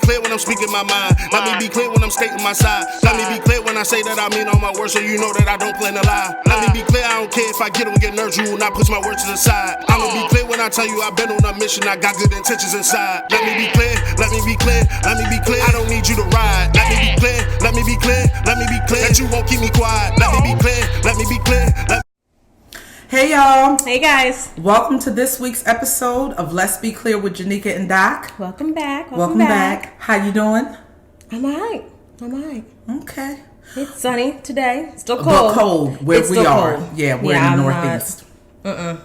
clear when I'm speaking my mind. Let me be clear when I'm stating my side. Let me be clear when I say that I mean all my words, so you know that I don't plan to lie. Let me be clear, I don't care if I get on get nerves, you will not push my words to the side. I'ma be clear when I tell you I've been on a mission, I got good intentions inside. Let me be clear, let me be clear, let me be clear, I don't need you to ride. Let me be clear, let me be clear, let me be clear, that you won't keep me quiet. Let me be clear, let me be clear. Hey y'all. Hey guys. Welcome to this week's episode of Let's Be Clear with Janika and Doc. Welcome back. Welcome back. How you doing? I'm alright. Okay. It's sunny today. It's still cold. But cold where we are. Cold. Yeah, we're in the Northeast. All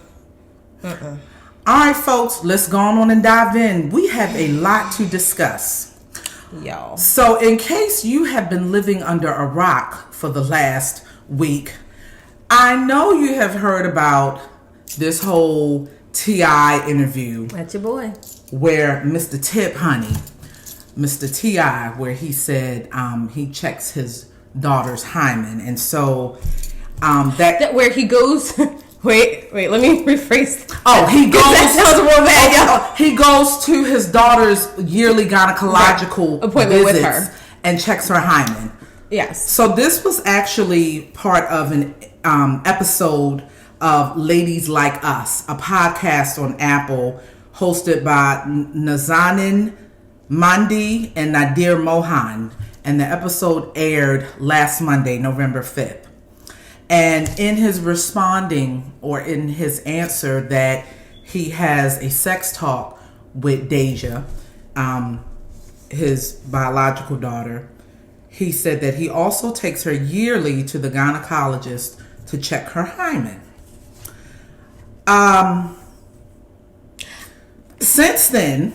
right, folks. Let's go on and dive in. We have a lot to discuss. Y'all. So in case you have been living under a rock for the last week, I know you have heard about this whole T.I. interview. That's your boy. Where Mr. Tip Honey, Mr. T.I., where he said he checks his daughter's hymen. And so that where he goes... Wait, let me rephrase. Oh, he goes... That sounds real bad, y'all. He goes to his daughter's yearly gynecological appointment with her. And checks her hymen. Yes. So this was actually part of an episode of Ladies Like Us, a podcast on Apple hosted by Nazanin Mandi and Nadir Mohan. And the episode aired last Monday, November 5th. And in his responding, or in his answer that he has a sex talk with Deja, his biological daughter, he said that he also takes her yearly to the gynecologist to check her hymen. Since then,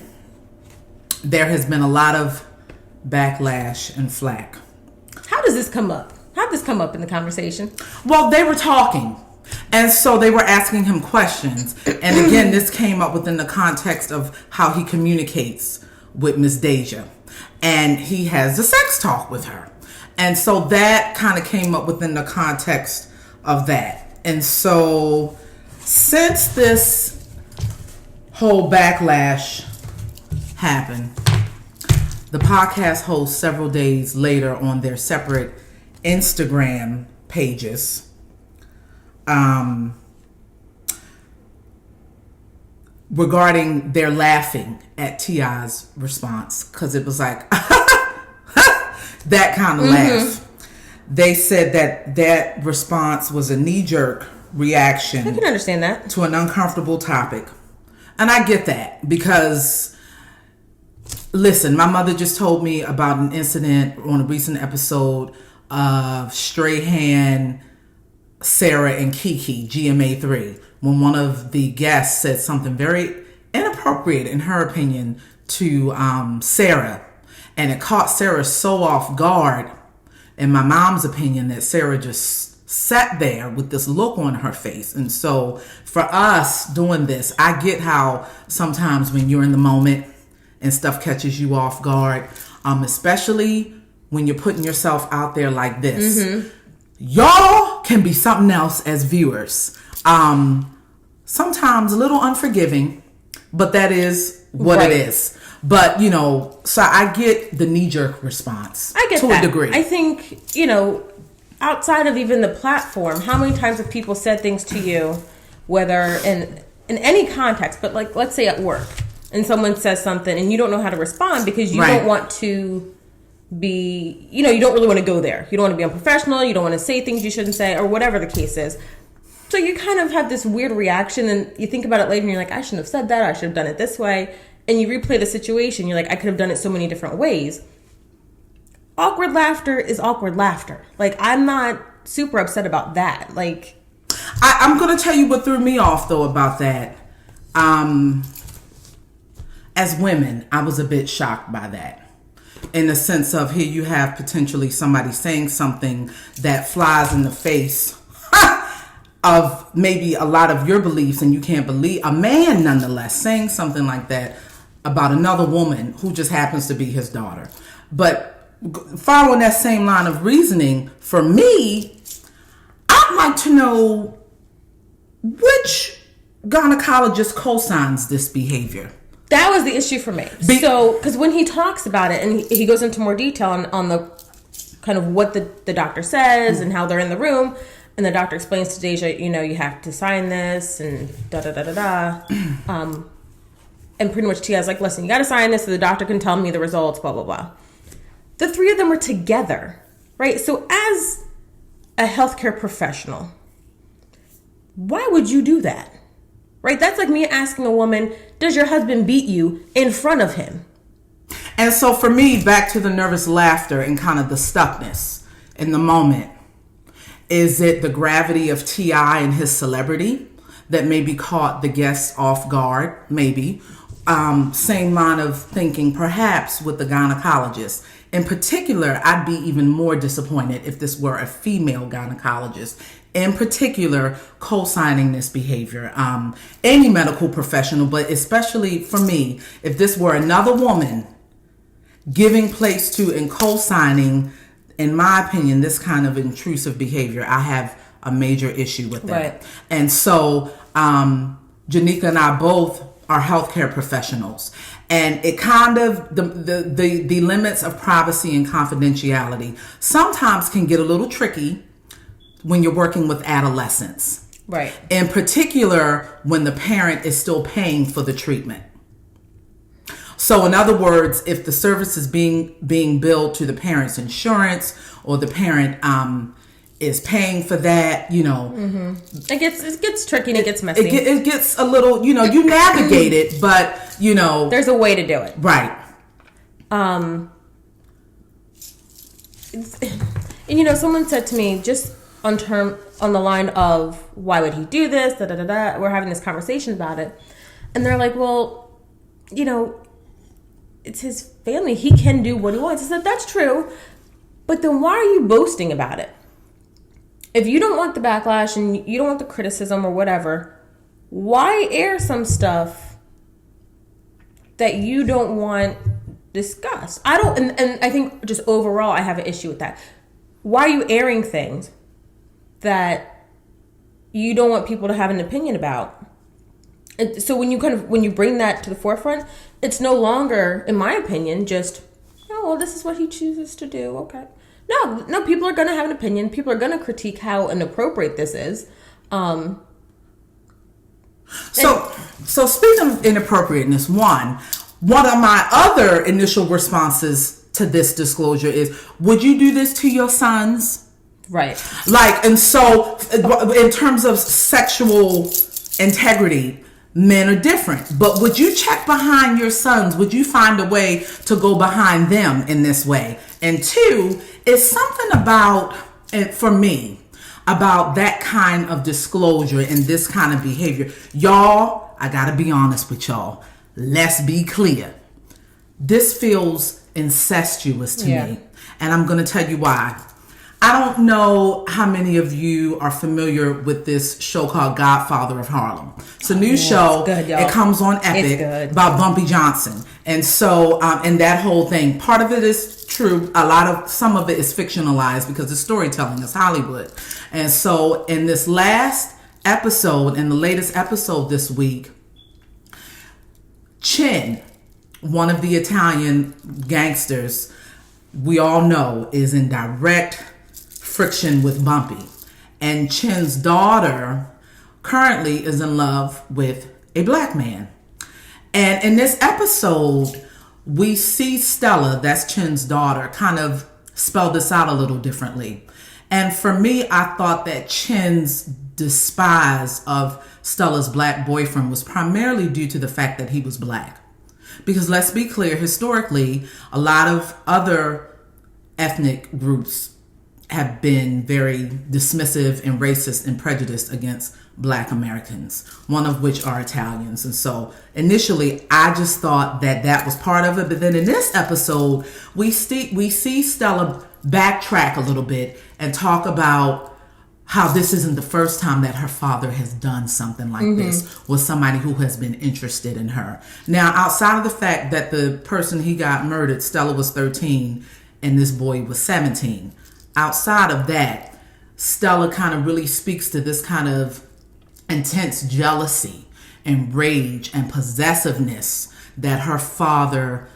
there has been a lot of backlash and flack. How does this come up? How did this come up in the conversation? Well, they were talking. And so they were asking him questions. And again, this came up within the context of how he communicates with Miss Deja. And he has a sex talk with her. And so that kind of came up within the context of that. And so since this whole backlash happened, the podcast hosts several days later on their separate Instagram pages regarding their laughing at T.I.'s response, because it was like that kind of laugh. They said that response was a knee-jerk reaction. I can understand that. To an uncomfortable topic. And I get that, because listen, my mother just told me about an incident on a recent episode of Strahan, Sarah, and Kiki, GMA3, when one of the guests said something very inappropriate, in her opinion, to Sarah. And it caught Sarah so off guard, in my mom's opinion, that Sarah just sat there with this look on her face. And so for us doing this, I get how sometimes when you're in the moment and stuff catches you off guard, especially when you're putting yourself out there like this. Y'all can be something else as viewers. Sometimes a little unforgiving, but that is what it is. But, so I get the knee-jerk response. I get to that. a degree. I think, outside of even the platform, how many times have people said things to you, whether in any context, but like, let's say at work, and someone says something and you don't know how to respond because you don't want to be, you don't really want to go there. You don't want to be unprofessional. You don't want to say things you shouldn't say, or whatever the case is. So you kind of have this weird reaction, and you think about it later and you're like, I shouldn't have said that. I should have done it this way. And you replay the situation. You're like, I could have done it so many different ways. Awkward laughter is awkward laughter. Like, I'm not super upset about that. Like, I'm going to tell you what threw me off, though, about that. As women, I was a bit shocked by that. In the sense of, here you have potentially somebody saying something that flies in the face of maybe a lot of your beliefs, and you can't believe a man, nonetheless, saying something like that about another woman who just happens to be his daughter. But following that same line of reasoning, for me, I'd like to know which gynecologist co-signs this behavior. That was the issue for me. So, because when he talks about it, and he goes into more detail on the kind of what the doctor says and how they're in the room, and the doctor explains to Deja, you have to sign this, and da-da-da-da-da. And pretty much Tia's like, listen, you got to sign this so the doctor can tell me the results, blah, blah, blah. The three of them were together, right? So as a healthcare professional, why would you do that? Right? That's like me asking a woman, does your husband beat you in front of him? And so for me, back to the nervous laughter and kind of the stuckness in the moment, is it the gravity of T.I. and his celebrity that maybe caught the guests off guard? Maybe. Same line of thinking, perhaps, with the gynecologist. In particular, I'd be even more disappointed if this were a female gynecologist. In particular, co-signing this behavior. Any medical professional, but especially for me, if this were another woman giving place to and co-signing, in my opinion, this kind of intrusive behavior, I have a major issue with that. Right. And so, Janika and I both are healthcare professionals, and it kind of the limits of privacy and confidentiality sometimes can get a little tricky when you're working with adolescents. Right. In particular, when the parent is still paying for the treatment. So in other words, if the service is being billed to the parent's insurance, or the parent is paying for that, Mm-hmm. It gets tricky and it gets messy. It gets a little, you navigate it, but there's a way to do it. Right. And someone said to me, just on the line of, why would he do this? Da, da, da, da. We're having this conversation about it. And they're like, well, it's his family. He can do what he wants. I said, that's true. But then why are you boasting about it? If you don't want the backlash and you don't want the criticism or whatever, why air some stuff that you don't want discussed? I don't, and I think just overall, I have an issue with that. Why are you airing things that you don't want people to have an opinion about? And so when you bring that to the forefront, it's no longer, in my opinion, just, oh, well, this is what he chooses to do. Okay. No, people are going to have an opinion. People are going to critique how inappropriate this is. So speaking of inappropriateness, one of my other initial responses to this disclosure is, would you do this to your sons? Right. And so in terms of sexual integrity, men are different. But would you check behind your sons? Would you find a way to go behind them in this way? And two, it's something about, for me, about that kind of disclosure and this kind of behavior. Y'all, I gotta be honest with y'all. Let's be clear. This feels incestuous to me. And I'm gonna tell you why. I don't know how many of you are familiar with this show called Godfather of Harlem. It's a new show. Good, y'all. It comes on Epic by Bumpy Johnson. And so, and that whole thing, part of it is true. Some of it is fictionalized because the storytelling is Hollywood. And so in this last episode, in the latest episode this week, Chin, one of the Italian gangsters we all know, is in direct friction with Bumpy. And Chin's daughter currently is in love with a black man. And in this episode, we see Stella, that's Chin's daughter, kind of spell this out a little differently. And for me, I thought that Chin's despise of Stella's black boyfriend was primarily due to the fact that he was black. Because let's be clear, historically, a lot of other ethnic groups have been very dismissive and racist and prejudiced against black Americans, one of which are Italians. And so initially, I just thought that that was part of it. But then in this episode, we see Stella backtrack a little bit and talk about how this isn't the first time that her father has done something like this with somebody who has been interested in her. Now, outside of the fact that the person he got murdered, Stella was 13 and this boy was 17. Outside of that, Stella kind of really speaks to this kind of intense jealousy and rage and possessiveness that her father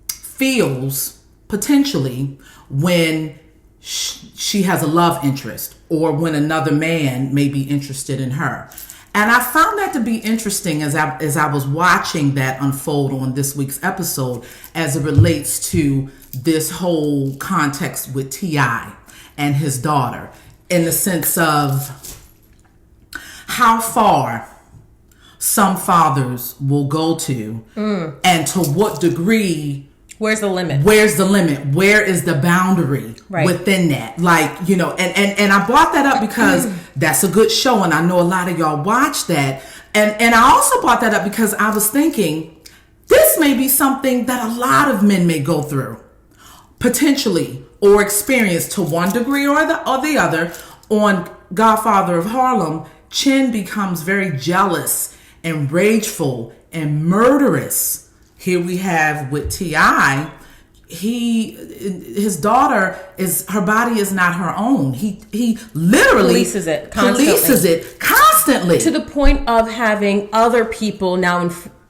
feels potentially when she has a love interest or when another man may be interested in her. And I found that to be interesting as I was watching that unfold on this week's episode as it relates to this whole context with T.I. and his daughter, in the sense of how far some fathers will go to and to what degree. Where's the limit? Where's the limit? Where is the boundary within that? Like, you know, and I brought that up because that's a good show, and I know a lot of y'all watch that. And I also brought that up because I was thinking this may be something that a lot of men may go through, potentially, or experience to one degree or the other. On Godfather of Harlem, Chin becomes very jealous and rageful and murderous. Here we have with T.I., his daughter her body is not her own. He literally polices it constantly to the point of having other people now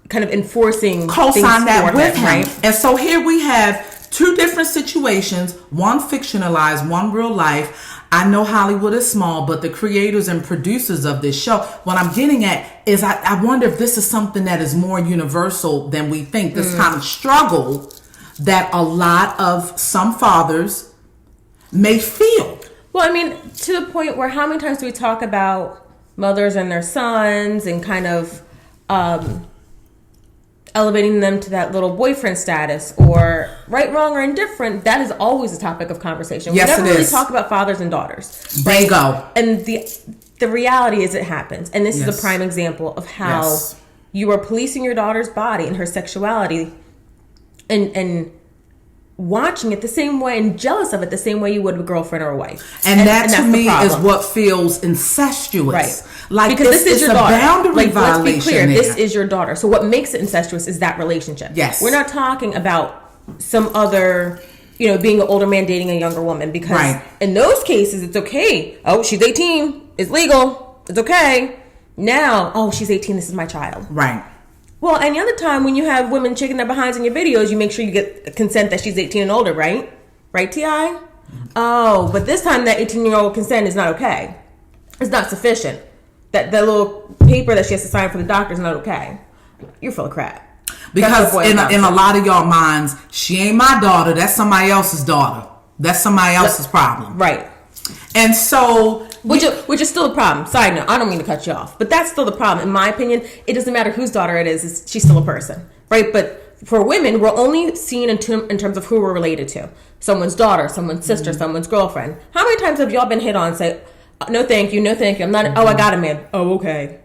kind of enforcing co-sign that with him. Right? And so here we have two different situations, one fictionalized, one real life. I know Hollywood is small, but the creators and producers of this show, what I'm getting at is I wonder if this is something that is more universal than we think. This kind of struggle that a lot of some fathers may feel. Well, I mean, to the point where how many times do we talk about mothers and their sons and kind of elevating them to that little boyfriend status, or right, wrong, or indifferent? That is always a topic of conversation. Yes, we never really talk about fathers and daughters. There you go. And the reality is it happens. And this is a prime example of how you are policing your daughter's body and her sexuality and watching it the same way and jealous of it the same way you would a girlfriend or a wife. And that to me is what feels incestuous. Right. Like, because this is your daughter. Boundary violation. Let's be clear, this is your daughter. So what makes it incestuous is that relationship. Yes. We're not talking about some other, being an older man dating a younger woman, because in those cases it's okay. Oh, she's 18. It's legal. It's okay. Now, oh, she's 18. This is my child. Right. Well, any other time when you have women shaking their behinds in your videos, you make sure you get consent that she's 18 and older, right? Right, T.I.? Oh, but this time that 18-year-old consent is not okay. It's not sufficient. That little paper that she has to sign for the doctor is not okay. You're full of crap. Because in a lot of y'all minds, she ain't my daughter. That's somebody else's daughter. That's somebody else's problem. Right. And so... Which is still a problem. Side note, I don't mean to cut you off, but that's still the problem. In my opinion, it doesn't matter whose daughter it is. She's still a person. Right? But for women, we're only seen in terms of who we're related to. Someone's daughter, someone's sister, someone's girlfriend. How many times have y'all been hit on and say, no thank you, I'm not, I got a man. Oh, okay.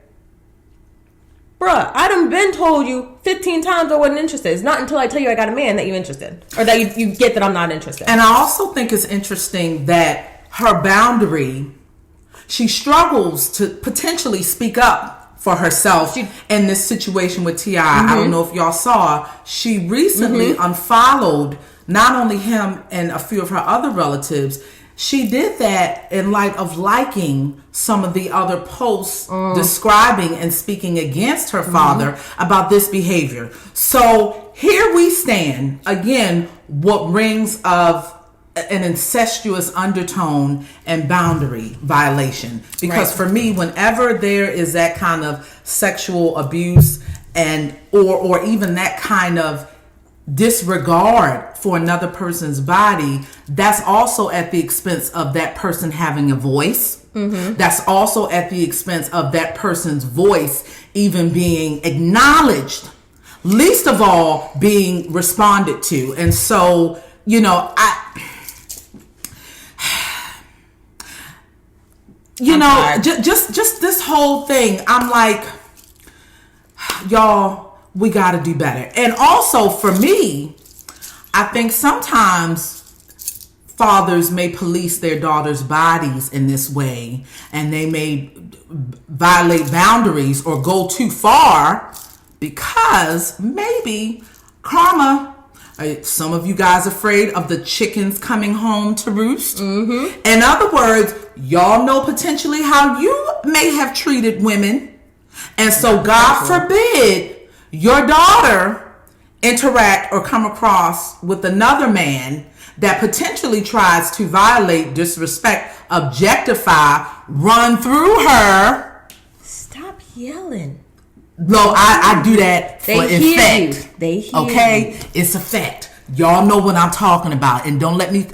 Bruh, I done been told you 15 times I wasn't interested. It's not until I tell you I got a man that you're interested. Or that you get that I'm not interested. And I also think it's interesting that her boundary, she struggles to potentially speak up for herself in this situation with T.I. I don't know if y'all saw, she recently unfollowed not only him and a few of her other relatives. She did that in light of liking some of the other posts describing and speaking against her father about this behavior. So here we stand, again, what rings of an incestuous undertone and boundary violation. Because for me, whenever there is that kind of sexual abuse and or even that kind of disregard for another person's body, that's also at the expense of that person having a voice. That's also at the expense of that person's voice even being acknowledged, least of all being responded to. And so, just this whole thing, I'm like, y'all, we got to do better. And also for me, I think sometimes fathers may police their daughters' bodies in this way, and they may violate boundaries or go too far because maybe karma. Some of you guys afraid of the chickens coming home to roost. In other words, y'all know potentially how you may have treated women. And so God forbid your daughter interact or come across with another man that potentially tries to violate, disrespect, objectify, run through her. Stop yelling. No, I do that for effect. They hear okay? you. It's effect. Y'all know what I'm talking about. And don't let me,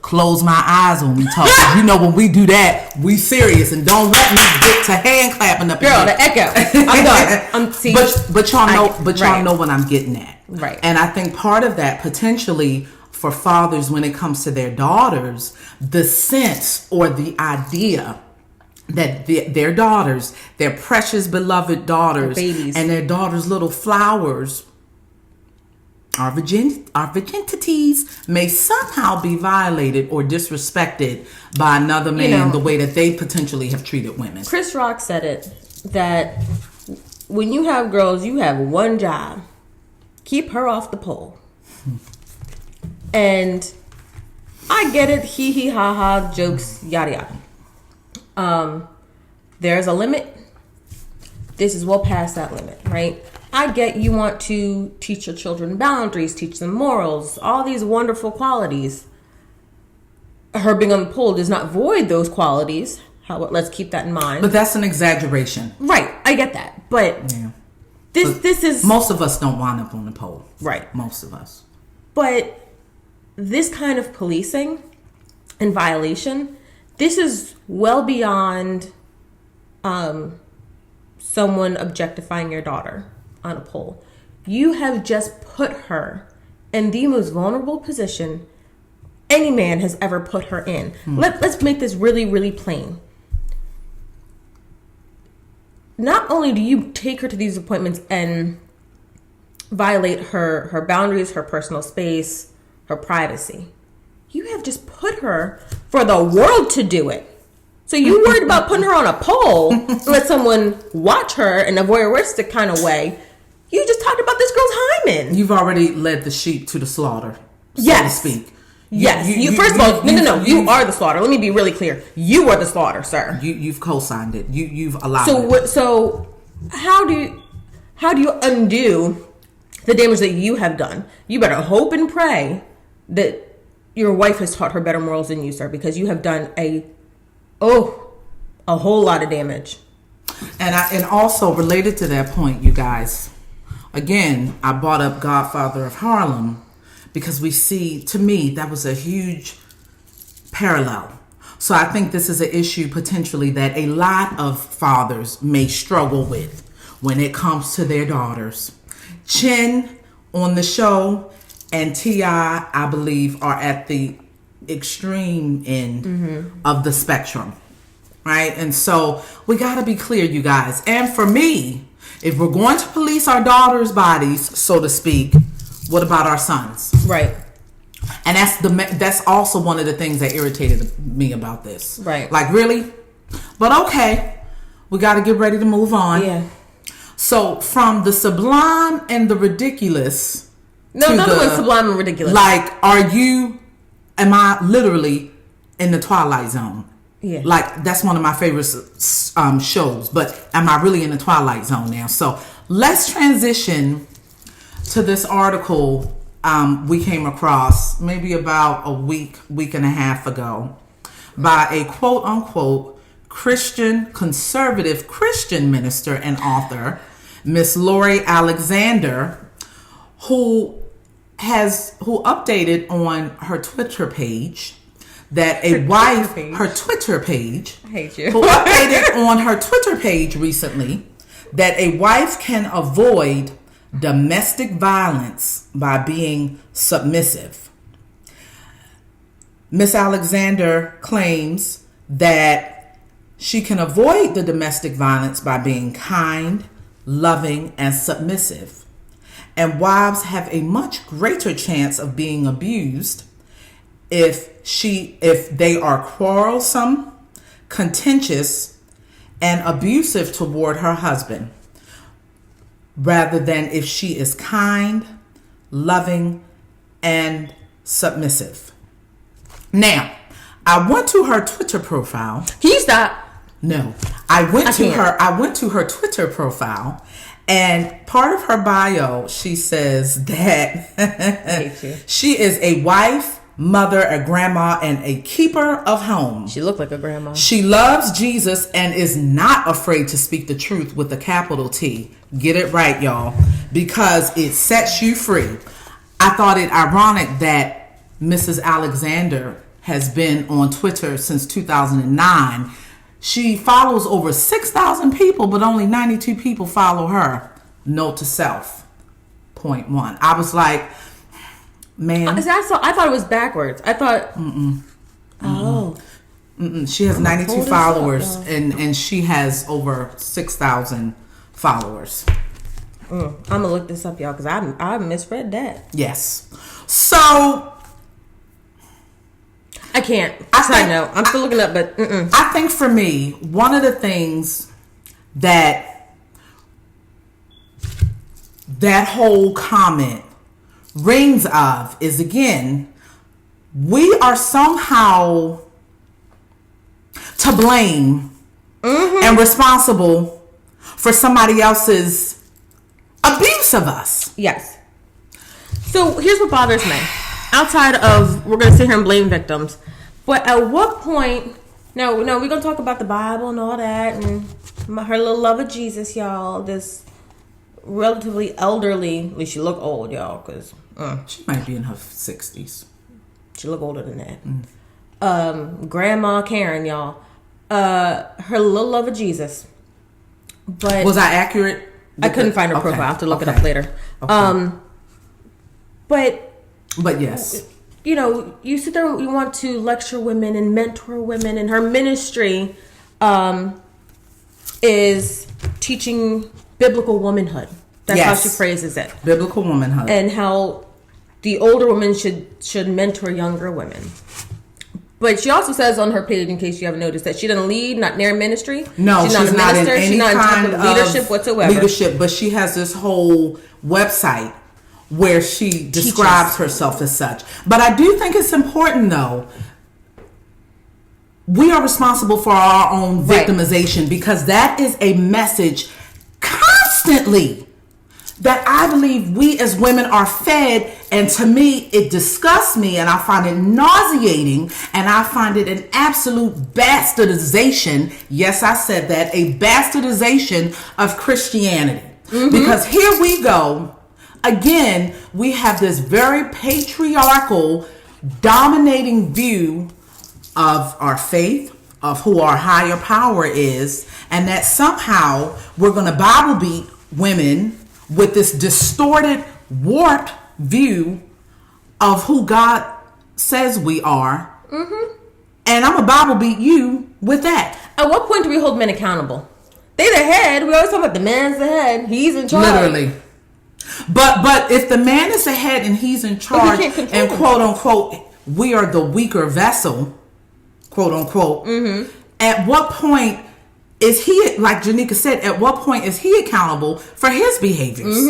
close my eyes when we talk. You know when we do that, we serious. And don't let me get to hand clapping up in Girl, here. the echo. I'm done. But y'all know what I'm getting at. Right. And I think part of that potentially for fathers when it comes to their daughters, the sense or the idea that their daughters, their precious beloved daughters, babies, and their daughters' little flowers, our virginities may somehow be violated or disrespected by another man the way that they potentially have treated women. Chris Rock said it, that when you have girls, you have one job. Keep her off the pole. And I get it, hee hee ha ha, jokes, yada yada. There's a limit. This is well past that limit, right? I get you want to teach your children boundaries, teach them morals, all these wonderful qualities. Her being on the pole does not void those qualities. Let's keep that in mind. But that's an exaggeration. Right, I get that. But this is... Most of us don't wind up on the pole. Right. Most of us. But this kind of policing and violation, this is well beyond someone objectifying your daughter on a pole. You have just put her in the most vulnerable position any man has ever put her in. Let's make this really, really plain. Not only do you take her to these appointments and violate her boundaries, her personal space, her privacy, you have just put her for the world to do it. So you worried about putting her on a pole and let someone watch her in a voyeuristic kind of way. You just talked about this girl's hymen. You've already led the sheep to the slaughter, so to speak. Yes. First of all, no. You are the slaughter. Let me be really clear. You are the slaughter, sir. You've co-signed it. You've allowed it. So how do you undo the damage that you have done? You better hope and pray that your wife has taught her better morals than you, sir, because you have done a whole lot of damage. And also related to that point, you guys, again, I brought up Godfather of Harlem because we see, to me, that was a huge parallel. So I think this is an issue potentially that a lot of fathers may struggle with when it comes to their daughters. Chin on the show and T.I., I believe, are at the extreme end of the spectrum, right? And so we got to be clear, you guys. And for me, if we're going to police our daughters' bodies, so to speak, what about our sons? Right. And that's also one of the things that irritated me about this. Right. Like, really? But okay, we got to get ready to move on. Yeah. So from the sublime and the ridiculous. No, another one's sublime and ridiculous. Like, am I literally in the Twilight Zone? Yeah. Like, that's one of my favorite shows. But am I really in the Twilight Zone now? So let's transition to this article we came across maybe about a week and a half ago by a quote unquote conservative Christian minister and author, Miss Lori Alexander, who updated on her Twitter page that her Twitter page, I hate you. who updated on her Twitter page recently that a wife can avoid domestic violence by being submissive. Miss Alexander claims that she can avoid the domestic violence by being kind, loving, and submissive. And wives have a much greater chance of being abused if they are quarrelsome, contentious, and abusive toward her husband, rather than if she is kind, loving, and submissive. Now, I went to her Twitter profile. Can you stop? No. I went to her Twitter profile, and part of her bio, she says that she is a wife, mother, a grandma, and a keeper of home. She looked like a grandma. She loves Jesus and is not afraid to speak the truth with a capital T. Get it right, y'all, because it sets you free. I thought it ironic that Mrs. Alexander has been on Twitter since 2009. She follows over 6,000 people, but only 92 people follow her. Note to self. Point one. I was like, man. I thought it was backwards. I thought. Oh. She has 92 followers, and she has over 6,000 followers. I'm gonna look this up, y'all, because I misread that. Yes. So I can't. I know. I'm still looking up, but I think for me, one of the things that whole comment rings of is, again, we are somehow to blame and responsible for somebody else's abuse of us. Yes. So here's what bothers me. Outside of, we're going to sit here and blame victims, but at what point, now we're going to talk about the Bible and all that, and her little love of Jesus, y'all, this relatively elderly, at least she look old, y'all, because she might be in her 60s. She look older than that. Grandma Karen, y'all, her little love of Jesus. But was I accurate? I couldn't find her profile. I have to look it up later. Okay. But yes, you know, you sit there, you want to lecture women and mentor women, and her ministry is teaching biblical womanhood. That's how she phrases it. Biblical womanhood. And how the older women should mentor younger women. But she also says on her page, in case you haven't noticed, that she doesn't lead, not near ministry. No, she's not a minister. She's not in kind of leadership whatsoever. Leadership, but she has this whole website where she describes herself as such. But I do think it's important, though. We are responsible for our own victimization, because that is a message constantly that I believe we as women are fed, and to me it disgusts me, and I find it nauseating, and I find it an absolute bastardization. Yes, I said that, a bastardization of Christianity. Because here we go again, we have this very patriarchal, dominating view of our faith, of who our higher power is, and that somehow we're going to Bible beat women with this distorted, warped view of who God says we are. And I'm a Bible beat you with that. At what point do we hold men accountable? They the head. We always talk about the man's the head. He's in charge. Literally. But if the man is the head and he's in charge, and quote unquote, we are the weaker vessel, quote unquote, at what point is he, like Janika said, at what point is he accountable for his behaviors?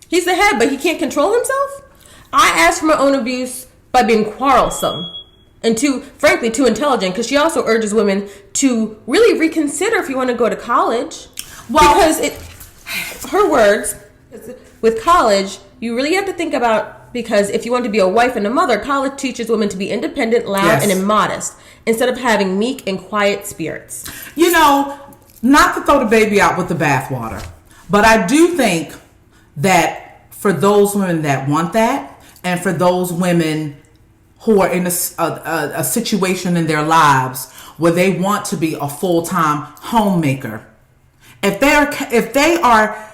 He's the head, but he can't control himself? I asked for my own abuse by being quarrelsome and frankly, too intelligent, because she also urges women to really reconsider if you want to go to college. Well, because her words, with college, you really have to think about, because if you want to be a wife and a mother, college teaches women to be independent, loud, and immodest, instead of having meek and quiet spirits. You know, not to throw the baby out with the bathwater, but I do think that for those women that want that, and for those women who are in a situation in their lives where they want to be a full-time homemaker, if they are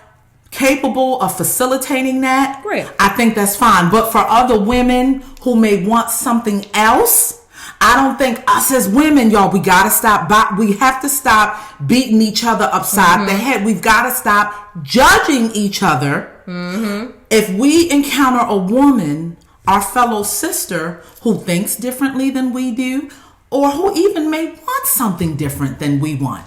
capable of facilitating that, great, I think that's fine. But for other women who may want something else, I don't think us as women, y'all, we gotta stop. We have to stop beating each other upside the head. We've got to stop judging each other. If we encounter a woman, our fellow sister, who thinks differently than we do, or who even may want something different than we want,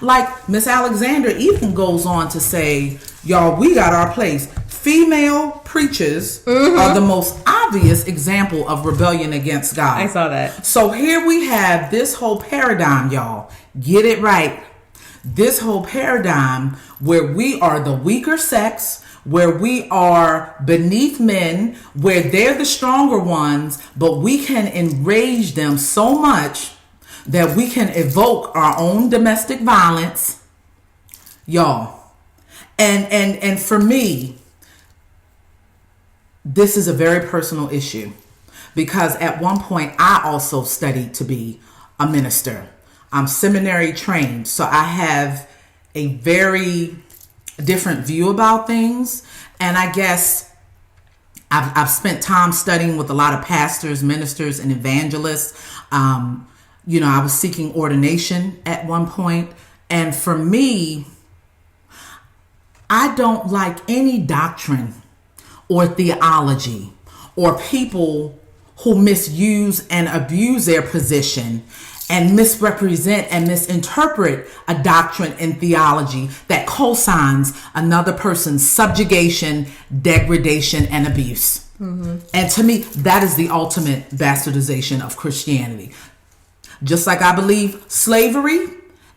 like Miss Alexander even goes on to say, y'all, we got our place. Female preachers are the most obvious obvious example of rebellion against God. I saw that. So here we have this whole paradigm, y'all. Get it right. This whole paradigm where we are the weaker sex, where we are beneath men, where they're the stronger ones, but we can enrage them so much that we can evoke our own domestic violence, y'all. And for me, this is a very personal issue, because at one point I also studied to be a minister. I'm seminary trained, so I have a very different view about things. And I guess I've spent time studying with a lot of pastors, ministers, and evangelists. I was seeking ordination at one point. And for me, I don't like any doctrine or theology or people who misuse and abuse their position and misrepresent and misinterpret a doctrine and theology that cosigns another person's subjugation, degradation, and abuse. Mm-hmm. And to me, that is the ultimate bastardization of Christianity. Just like I believe slavery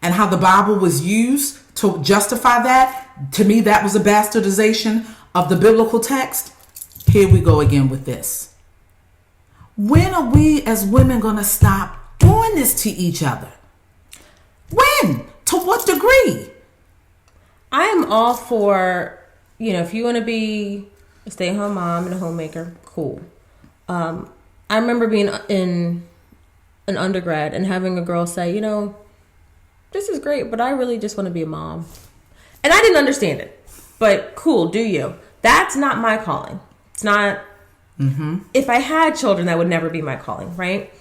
and how the Bible was used to justify that, to me, that was a bastardization of the biblical text. Here we go again with this. When are we as women going to stop doing this to each other? When? To what degree? I am all for, if you want to be a stay-at-home mom and a homemaker, cool. I remember being in an undergrad and having a girl say, this is great, but I really just want to be a mom. And I didn't understand it. But cool, do you? That's not my calling. It's not. Mm-hmm. If I had children, that would never be my calling, right?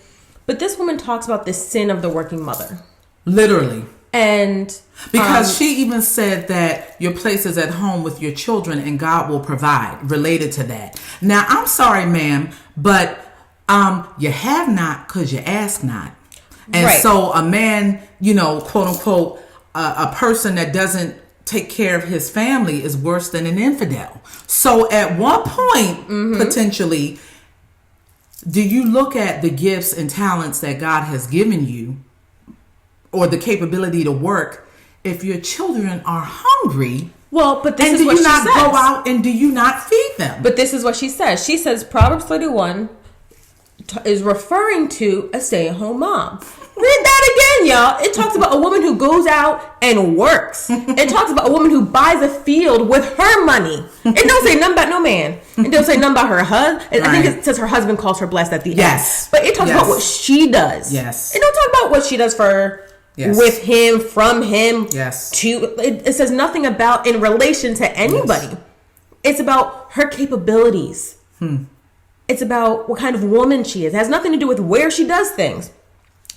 But this woman talks about the sin of the working mother. Literally. And because she even said that your place is at home with your children and God will provide related to that. Now, I'm sorry, ma'am, but you have not because you ask not. And right. So a man, quote unquote, a person that doesn't take care of his family is worse than an infidel. So at what point, mm-hmm. potentially, do you look at the gifts and talents that God has given you or the capability to work if your children are hungry? Well, but this is what she says. And do you not go out and do you not feed them? But this is what she says. She says Proverbs 31 is referring to a stay-at-home mom. Read that again, y'all. It talks about a woman who goes out and works. It talks about a woman who buys a field with her money. It don't say nothing about no man. It don't say nothing about her husband. Right. I think it says her husband calls her blessed at the end. But it talks about what she does. Yes. It don't talk about what she does for with him, from him. Yes. It says nothing about in relation to anybody. Yes. It's about her capabilities. It's about what kind of woman she is. It has nothing to do with where she does things.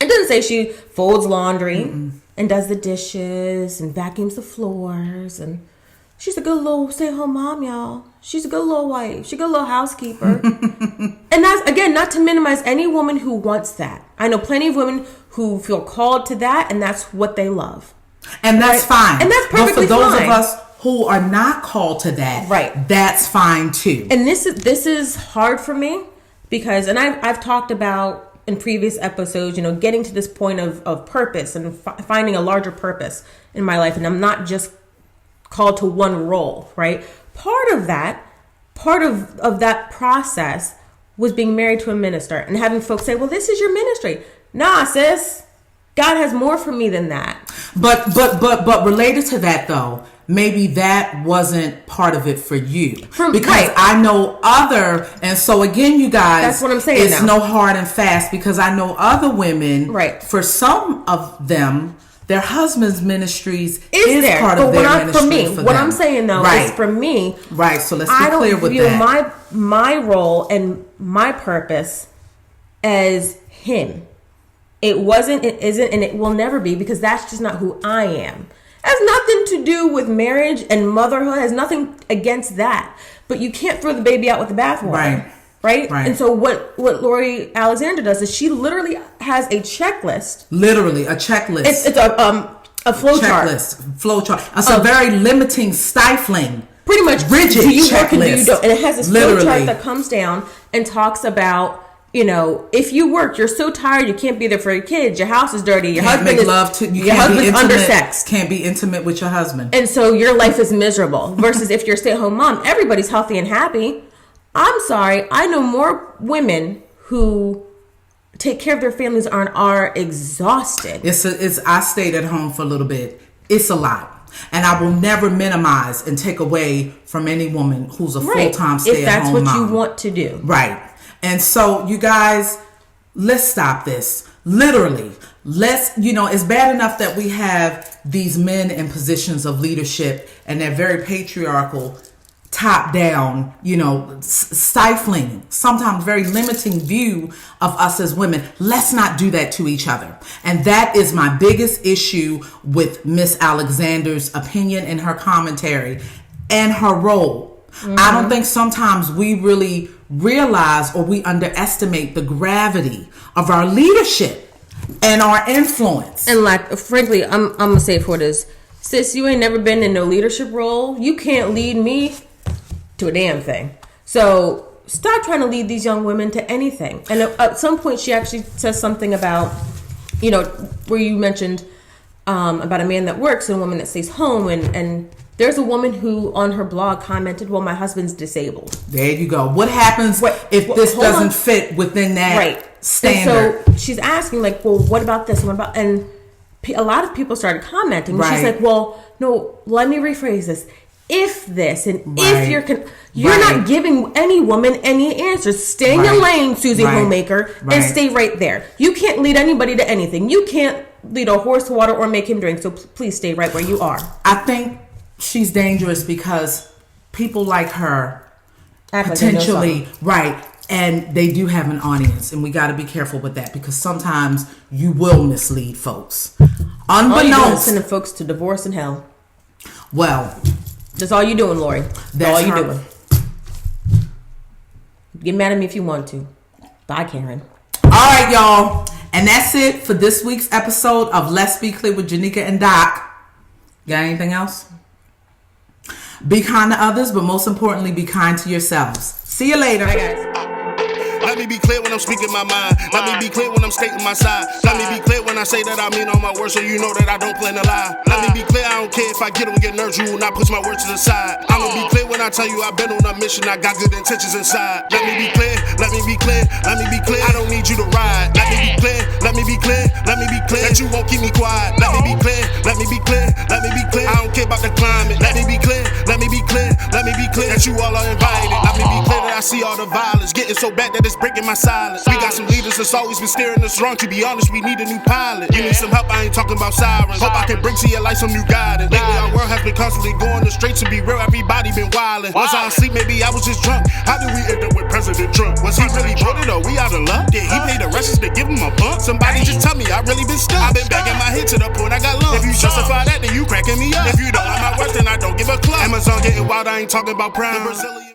It doesn't say she folds laundry and does the dishes and vacuums the floors. And she's a good little stay-at-home mom, y'all. She's a good little wife. She's a good little housekeeper. And that's, again, not to minimize any woman who wants that. I know plenty of women who feel called to that, and that's what they love. And that's fine. And that's perfectly fine. But for those of us who are not called to that, right, that's fine too. And this is hard for me because, and I've talked about in previous episodes, getting to this point of purpose and finding a larger purpose in my life. And I'm not just called to one role, right? Part of that process was being married to a minister and having folks say, well, this is your ministry. Nah, sis, God has more for me than that. But related to that though, maybe that wasn't part of it for you. Because I know and so again, you guys, that's what I'm saying. It's no hard and fast because I know other women, right? For some of them, their husband's ministries is part of their ministry. For me, what I'm saying though is for me, right? So let's be clear with that. I don't view my role and my purpose as him. It wasn't, it isn't, and it will never be because that's just not who I am. It has nothing to do with marriage and motherhood. It has nothing against that. But you can't throw the baby out with the bathwater. Right? And so what Lori Alexander does is she literally has a checklist. Literally, a checklist. It's a flow chart. Flow chart. It's a very limiting, stifling pretty much rigid do you checklist. work and do you don't? And it has this Literally. flow chart that comes down and talks about, you know, if you work, you're so tired, you can't be there for your kids. Your house is dirty. Your husband is your husband's undersexed. Can't be intimate with your husband, and so your life is miserable. Versus if you're a stay-at-home mom, everybody's healthy and happy. I'm sorry, I know more women who take care of their families are exhausted. I stayed at home for a little bit. It's a lot. And I will never minimize and take away from any woman who's a full-time stay-at-home mom. If that's what you want to do. Right. And so, you guys, let's stop this. Literally. It's bad enough that we have these men in positions of leadership and they're very patriarchal, top down, stifling, sometimes very limiting view of us as women. Let's not do that to each other. And that is my biggest issue with Miss Alexander's opinion and her commentary and her role. Mm-hmm. I don't think sometimes we really realize or we underestimate the gravity of our leadership and our influence. And frankly, I'm gonna say it for this. Sis, you ain't never been in no leadership role. You can't lead me to a damn thing. So stop trying to lead these young women to anything. And at some point she actually says something about, where you mentioned about a man that works and a woman that stays home, and there's a woman who on her blog commented, well, my husband's disabled. There you go. What happens if this doesn't fit within that standard? And so she's asking well, what about this? And a lot of people started commenting. Right. She's like, well, no, let me rephrase this. If this and if you're not giving any woman any answers. Stay in your lane, Susie Homemaker, and stay right there. You can't lead anybody to anything. You can't lead a horse to water or make him drink. So please stay right where you are. I think she's dangerous because people like her potentially and they do have an audience, and we got to be careful with that because sometimes you will mislead folks. Unbeknownst, sending folks to divorce and hell. Well. That's all you're doing, Lori. That's all you're doing. Get mad at me if you want to. Bye, Karen. All right, y'all. And that's it for this week's episode of Let's Be Clear with Janika and Doc. Got anything else? Be kind to others, but most importantly, be kind to yourselves. See you later. Bye, guys. Let me be clear when I'm speaking my mind. Let me be clear when I'm stating my side. Let me be clear when I say that I mean all my words, so you know that I don't plan to lie. Let me be clear, I don't care if I get nerves, you will not push my words to the side. I'ma be clear when I tell you I've been on a mission, I got good intentions inside. Let me be clear, let me be clear, let me be clear. I don't need you to ride. Let me be clear, let me be clear, let me be clear that you won't keep me quiet. Let me be clear, let me be clear, let me be clear. I don't care about the climate. Let me be clear, let me be clear, let me be clear that you all are invited. Let me be clear that I see all the violence getting so bad that it's breaking my silence. We got some leaders that's always been steering us wrong. To be honest, we need a new pilot. You need some help, I ain't talking about sirens. Hope I can bring to your life some new guidance. Lately our world has been constantly going astray. To be real, everybody been wildin'. Once I was asleep, maybe I was just drunk. How did we end up with President Trump? Was he really voted or we out of luck? Did he pay the Russians to give him a bump? Somebody just tell me I really been stuck. I've been banging my head to the point I got lumps. If you justify that, then you cracking me up. If you don't like my work, then I don't give a cluck. Amazon getting wild, I ain't talking about prime. Brazilian